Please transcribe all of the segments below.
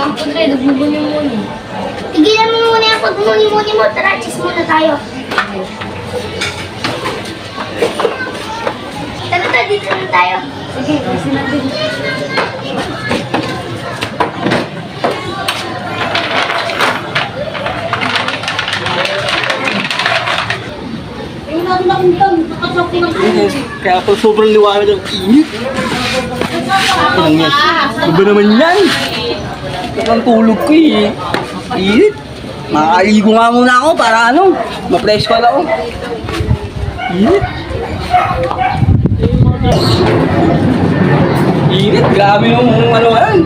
naman po tayo, nagbubuni-muni. Tigilan mo muna yung pagmuni-muni mo. Tara, cheese muna tayo. Tara, dito na tayo. Sige, kasi natin. Ayun natin nakintang, nakasakti ng Kaya po sobrang liwanag ng init. Ano yan? Ano ba naman yan? Ang tulog ko eh. Init. Makakaligo nga muna ako para ano, ma-fresh ko ako. Init. Init, grabe yung ano yan.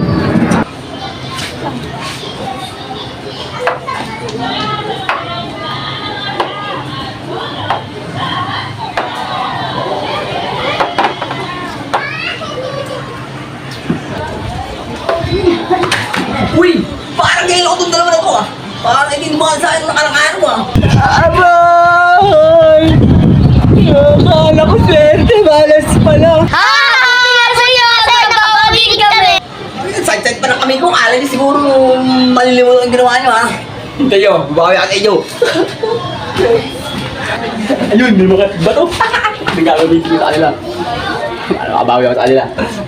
Uy! Parang ngayon ako itong dalawa na ito ah! Parang hindi mo sa akin nakarang-araw ah! Abay! Akala ko swerte, malas pala! Sa'yo! Nagpapabigil kami! Side-side pa ng kami ko, akala niyo siguro malilimutan ang ginawa niyo ha! Kayo, babawi ako sa inyo! Ayun, may mga bato! Nagkakaroon dito sa kanila! Ano, kabawi ako sa kanila.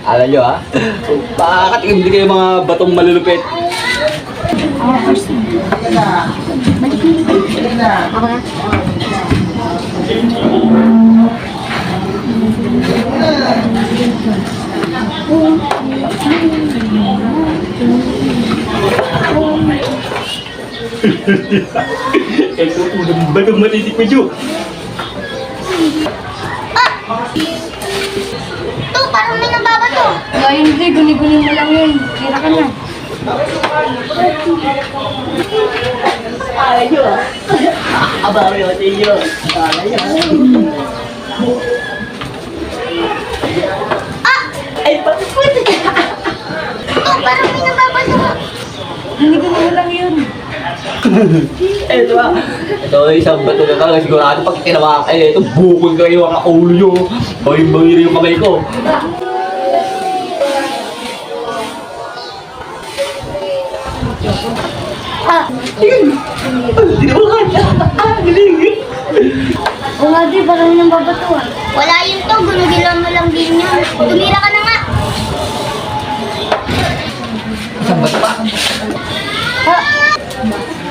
Alam nyo ha? Pakakatingin din kayo mga batong malulupit. Ito unang batong matitik mo, Jo. Ito, parang may nababato. Ay, hindi, guni-guni mo lang yun. Kira ka na. Alam nyo ha? Abawi ako sa inyo. Alam nyo ha? Ay, pati-pati! Ito, parang may nababato. Guni-guni mo lang yun. Ito ha? Ito isang bato na talaga sigurado pag tinawa kayo. Ito bukol kayo ang ulo nyo. O yung bangiri yung kamay ko. Hindi naman kaya. Galing. O nga di, parang may nababato ah. Wala yun to, gunugilan mo lang din yun. Tumira ka na nga. Isang bato pa.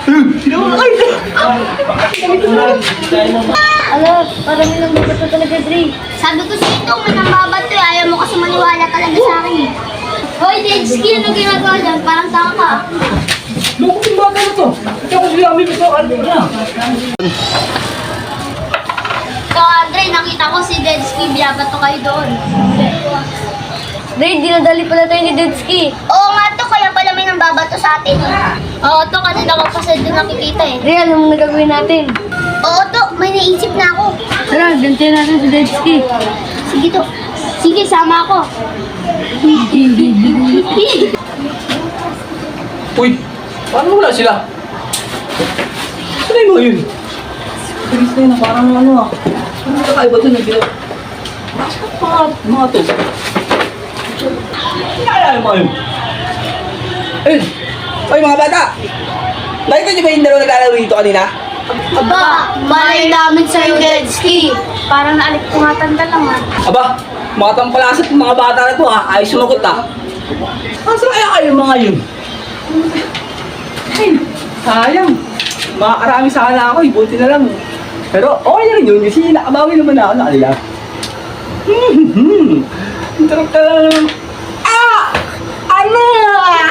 Hindi naman kaya. Ala, parang may nababato talaga, Dre. Sabi ko sa'yo ito, may nambabato eh. Ayaw mo kasi maniwala talaga sa akin eh. Hoy, Densky, ano ginagawa dyan? Parang tanga ka. Bakit yung baga na to? Ito ko sila kami ito. Ano na? So, Andre, nakita ko si Densky, binabato kayo doon. Dre, dinadali pala tayo ni Dedsky. Oo nga to, kaya pala may nambabato sa atin. Oo to, kanina ko pa sa doon nakikita eh. Dre, ano mo nagagawin natin? Oo to, may naisip na ako. Tara, gantihan natin si Dedsky. Sige to. Sige, sama ako. Uy! Paano wala sila? Saan yung mga yun? Bilis na yun na parang ano ah. Ano kakaiba doon ang ginawa? Mga to. Kaya yung mga yun. Ayun! Ay mga bata! Nakita niyo ba yung dalawa naglalaro dito kanina? Aba, malay namin sa'yo, Densky. Parang naalipungatan ka lang ah. Aba! Mga tampalasat ng mga bata na to ha. Ayos sumagot ha. Asa kaya kayo mga yun? Ay, sayang. Makakarami sana ako, buti na lang. Pero okay na rin yun kasi nakabawi naman ako sa kanila. Ang tarap ka lang. Ah! Ano? Ah!